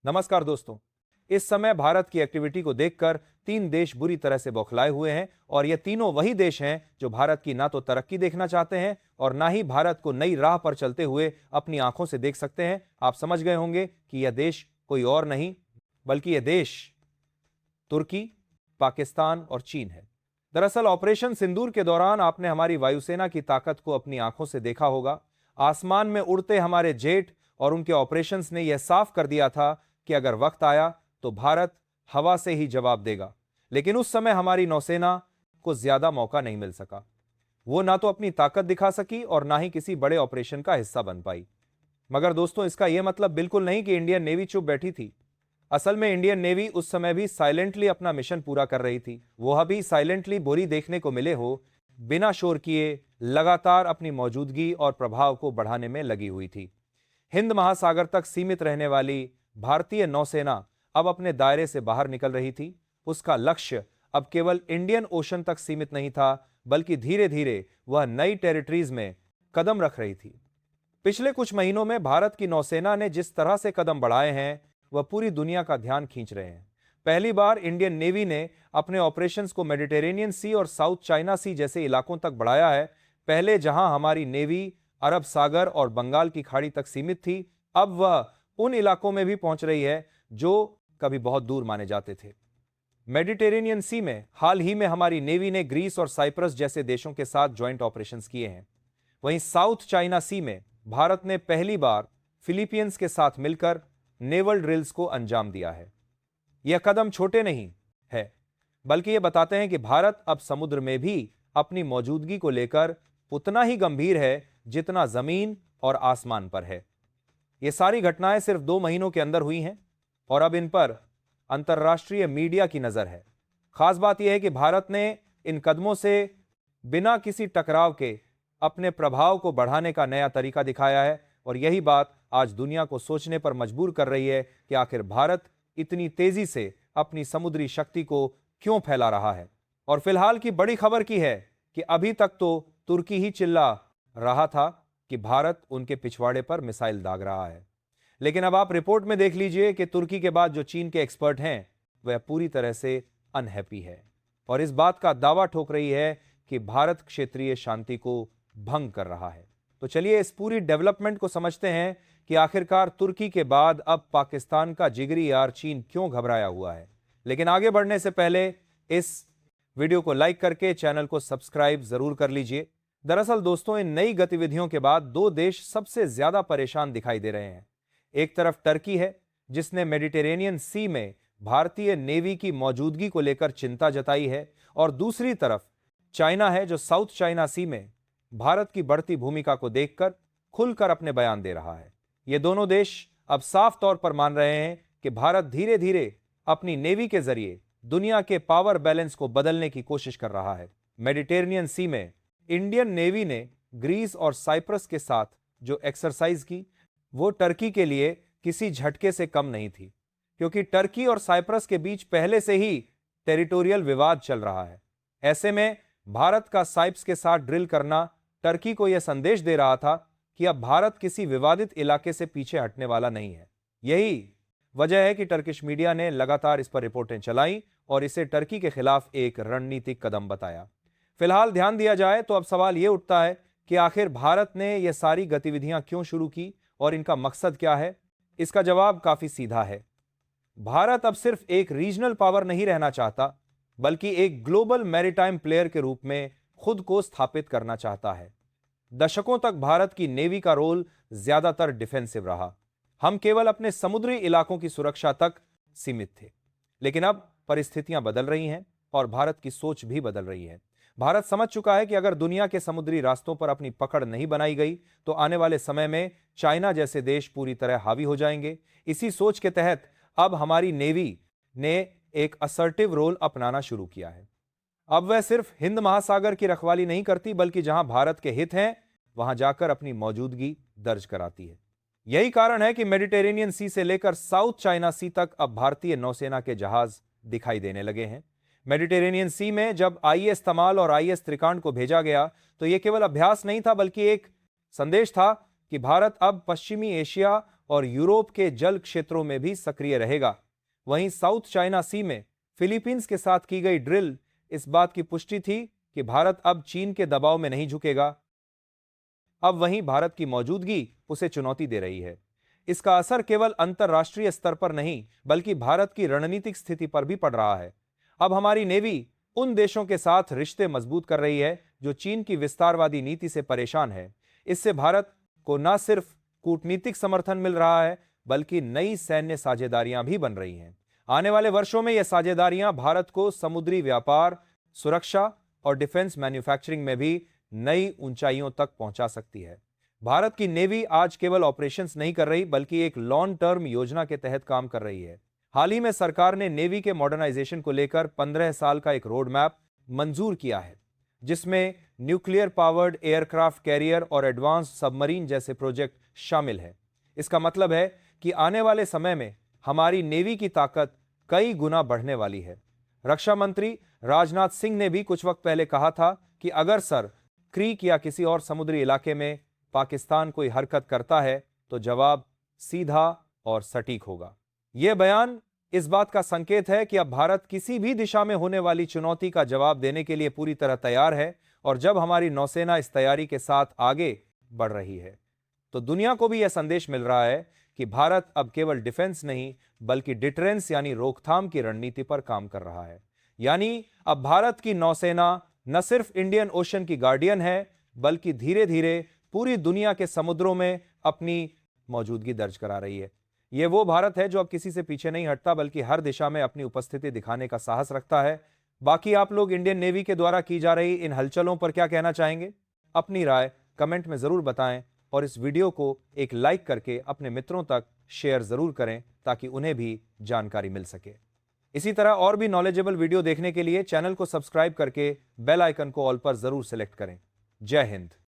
नमस्कार दोस्तों। इस समय भारत की एक्टिविटी को देखकर तीन देश बुरी तरह से बौखलाए हुए हैं और ये तीनों वही देश हैं जो भारत की ना तो तरक्की देखना चाहते हैं और ना ही भारत को नई राह पर चलते हुए अपनी आंखों से देख सकते हैं। आप समझ गए होंगे कि यह देश कोई और नहीं बल्कि यह देश तुर्की, पाकिस्तान और चीन है। दरअसल ऑपरेशन सिंदूर के दौरान आपने हमारी वायुसेना की ताकत को अपनी आंखों से देखा होगा। आसमान में उड़ते हमारे जेट और उनके ऑपरेशंस ने यह साफ कर दिया था कि अगर वक्त आया तो भारत हवा से ही जवाब देगा। लेकिन उस समय हमारी नौसेना को ज्यादा मौका नहीं मिल सका। वो ना तो अपनी ताकत दिखा सकी और ना ही किसी बड़े ऑपरेशन का हिस्सा बन पाई। मगर दोस्तों, इसका यह मतलब बिल्कुल नहीं कि इंडियन नेवी चुप बैठी थी। असल में इंडियन नेवी उस समय भी साइलेंटली अपना मिशन पूरा कर रही थी। वह भी साइलेंटली बोरी देखने को मिले हो, बिना शोर किए लगातार अपनी मौजूदगी और प्रभाव को बढ़ाने में लगी हुई थी। हिंद महासागर तक सीमित रहने वाली भारतीय नौसेना अब अपने दायरे से बाहर निकल रही थी। उसका लक्ष्य अब केवल इंडियन ओशन तक सीमित नहीं था, बल्कि धीरे धीरे वह नई टेरिटरीज में कदम रख रही थी। पिछले कुछ महीनों में भारत की नौसेना ने जिस तरह से कदम बढ़ाए हैं वह पूरी दुनिया का ध्यान खींच रहे हैं। पहली बार इंडियन नेवी ने अपने ऑपरेशंस को मेडिटेरेनियन सी और साउथ चाइना सी जैसे इलाकों तक बढ़ाया है। पहले जहां हमारी नेवी अरब सागर और बंगाल की खाड़ी तक सीमित थी, अब वह उन इलाकों में भी पहुंच रही है जो कभी बहुत दूर माने जाते थे। मेडिटेरेनियन सी में हाल ही में हमारी नेवी ने ग्रीस और साइप्रस जैसे देशों के साथ ज्वाइंट ऑपरेशंस किए हैं। वहीं साउथ चाइना सी में भारत ने पहली बार फिलीपींस के साथ मिलकर नेवल ड्रिल्स को अंजाम दिया है। यह कदम छोटे नहीं है, बल्कि यह बताते हैं कि भारत अब समुद्र में भी अपनी मौजूदगी को लेकर उतना ही गंभीर है जितना जमीन और आसमान पर है। यह सारी घटनाएं सिर्फ 2 महीनों के अंदर हुई हैं और अब इन पर अंतर्राष्ट्रीय मीडिया की नजर है। खास बात यह है कि भारत ने इन कदमों से बिना किसी टकराव के अपने प्रभाव को बढ़ाने का नया तरीका दिखाया है और यही बात आज दुनिया को सोचने पर मजबूर कर रही है कि आखिर भारत इतनी तेजी से अपनी समुद्री शक्ति को क्यों फैला रहा है। और फिलहाल की बड़ी खबर की है कि अभी तक तो तुर्की ही चिल्ला रहा था कि भारत उनके पिछवाड़े पर मिसाइल दाग रहा है, लेकिन अब आप रिपोर्ट में देख लीजिए कि तुर्की के बाद जो चीन के एक्सपर्ट हैं वह पूरी तरह से अनहैप्पी है और इस बात का दावा ठोक रही है कि भारत क्षेत्रीय शांति को भंग कर रहा है। तो चलिए इस पूरी डेवलपमेंट को समझते हैं कि आखिरकार तुर्की के बाद अब पाकिस्तान का जिगरी यार चीन क्यों घबराया हुआ है। लेकिन आगे बढ़ने से पहले इस वीडियो को लाइक करके चैनल को सब्सक्राइब जरूर कर लीजिए। दरअसल दोस्तों, इन नई गतिविधियों के बाद 2 देश सबसे ज्यादा परेशान दिखाई दे रहे हैं। एक तरफ टर्की है जिसने मेडिटेरेनियन सी में भारतीय नेवी की मौजूदगी को लेकर चिंता जताई है और दूसरी तरफ चाइना है जो साउथ चाइना सी में भारत की बढ़ती भूमिका को देखकर खुलकर अपने बयान दे रहा है। ये दोनों देश अब साफ तौर पर मान रहे हैं कि भारत धीरे धीरे अपनी नेवी के जरिए दुनिया के पावर बैलेंस को बदलने की कोशिश कर रहा है। मेडिटेरेनियन सी में इंडियन नेवी ने ग्रीस और साइप्रस के साथ जो एक्सरसाइज की वो टर्की के लिए किसी झटके से कम नहीं थी, क्योंकि टर्की और साइप्रस के बीच पहले से ही टेरिटोरियल विवाद चल रहा है। ऐसे में भारत का साइप्स के साथ ड्रिल करना टर्की को यह संदेश दे रहा था कि अब भारत किसी विवादित इलाके से पीछे हटने वाला नहीं है। यही वजह है कि टर्किश मीडिया ने लगातार इस पर रिपोर्टें चलाई और इसे टर्की के खिलाफ एक रणनीतिक कदम बताया। फिलहाल ध्यान दिया जाए तो अब सवाल यह उठता है कि आखिर भारत ने यह सारी गतिविधियां क्यों शुरू की और इनका मकसद क्या है। इसका जवाब काफी सीधा है। भारत अब सिर्फ एक रीजनल पावर नहीं रहना चाहता, बल्कि एक ग्लोबल मैरीटाइम प्लेयर के रूप में खुद को स्थापित करना चाहता है। दशकों तक भारत की नेवी का रोल ज्यादातर डिफेंसिव रहा। हम केवल अपने समुद्री इलाकों की सुरक्षा तक सीमित थे, लेकिन अब परिस्थितियां बदल रही हैं और भारत की सोच भी बदल रही है। भारत समझ चुका है कि अगर दुनिया के समुद्री रास्तों पर अपनी पकड़ नहीं बनाई गई तो आने वाले समय में चाइना जैसे देश पूरी तरह हावी हो जाएंगे। इसी सोच के तहत अब हमारी नेवी ने एक असर्टिव रोल अपनाना शुरू किया है। अब वह सिर्फ हिंद महासागर की रखवाली नहीं करती, बल्कि जहां भारत के हित हैं वहां जाकर अपनी मौजूदगी दर्ज कराती है। यही कारण है कि मेडिटेरेनियन सी से लेकर साउथ चाइना सी तक अब भारतीय नौसेना के जहाज दिखाई देने लगे हैं। मेडिटेरेनियन सी में जब आईएस तमाल और आईएस त्रिकांड को भेजा गया तो यह केवल अभ्यास नहीं था, बल्कि एक संदेश था कि भारत अब पश्चिमी एशिया और यूरोप के जल क्षेत्रों में भी सक्रिय रहेगा। वहीं साउथ चाइना सी में फिलीपींस के साथ की गई ड्रिल इस बात की पुष्टि थी कि भारत अब चीन के दबाव में नहीं झुकेगा। अब वहीं भारत की मौजूदगी उसे चुनौती दे रही है। इसका असर केवल अंतर्राष्ट्रीय स्तर पर नहीं बल्कि भारत की रणनीतिक स्थिति पर भी पड़ रहा है। अब हमारी नेवी उन देशों के साथ रिश्ते मजबूत कर रही है जो चीन की विस्तारवादी नीति से परेशान है। इससे भारत को न सिर्फ कूटनीतिक समर्थन मिल रहा है बल्कि नई सैन्य साझेदारियां भी बन रही हैं। आने वाले वर्षों में यह साझेदारियां भारत को समुद्री व्यापार, सुरक्षा और डिफेंस मैन्युफैक्चरिंग में भी नई ऊंचाइयों तक पहुंचा सकती है। भारत की नेवी आज केवल ऑपरेशंस नहीं कर रही बल्कि एक लॉन्ग टर्म योजना के तहत काम कर रही है। हाल ही में सरकार ने नेवी के मॉडर्नाइजेशन को लेकर 15 साल का एक रोड मैप मंजूर किया है, जिसमें न्यूक्लियर पावर्ड एयरक्राफ्ट कैरियर और एडवांस सबमरीन जैसे प्रोजेक्ट शामिल हैं। इसका मतलब है कि आने वाले समय में हमारी नेवी की ताकत कई गुना बढ़ने वाली है। रक्षा मंत्री राजनाथ सिंह ने भी कुछ वक्त पहले कहा था कि अगर सर क्रीक या किसी और समुद्री इलाके में पाकिस्तान कोई हरकत करता है तो जवाब सीधा और सटीक होगा। यह बयान इस बात का संकेत है कि अब भारत किसी भी दिशा में होने वाली चुनौती का जवाब देने के लिए पूरी तरह तैयार है। और जब हमारी नौसेना इस तैयारी के साथ आगे बढ़ रही है तो दुनिया को भी यह संदेश मिल रहा है कि भारत अब केवल डिफेंस नहीं बल्कि डिटरेंस यानी रोकथाम की रणनीति पर काम कर रहा है। यानी अब भारत की नौसेना न सिर्फ इंडियन ओशन की गार्डियन है बल्कि धीरे धीरे पूरी दुनिया के समुद्रों में अपनी मौजूदगी दर्ज करा रही है। यह वो भारत है जो अब किसी से पीछे नहीं हटता बल्कि हर दिशा में अपनी उपस्थिति दिखाने का साहस रखता है। बाकी आप लोग इंडियन नेवी के द्वारा की जा रही इन हलचलों पर क्या कहना चाहेंगे? अपनी राय कमेंट में जरूर बताएं और इस वीडियो को एक लाइक करके अपने मित्रों तक शेयर जरूर करें ताकि उन्हें भी जानकारी मिल सके। इसी तरह और भी नॉलेजेबल वीडियो देखने के लिए चैनल को सब्सक्राइब करके बेल आइकन को ऑल पर जरूर सेलेक्ट करें। जय हिंद।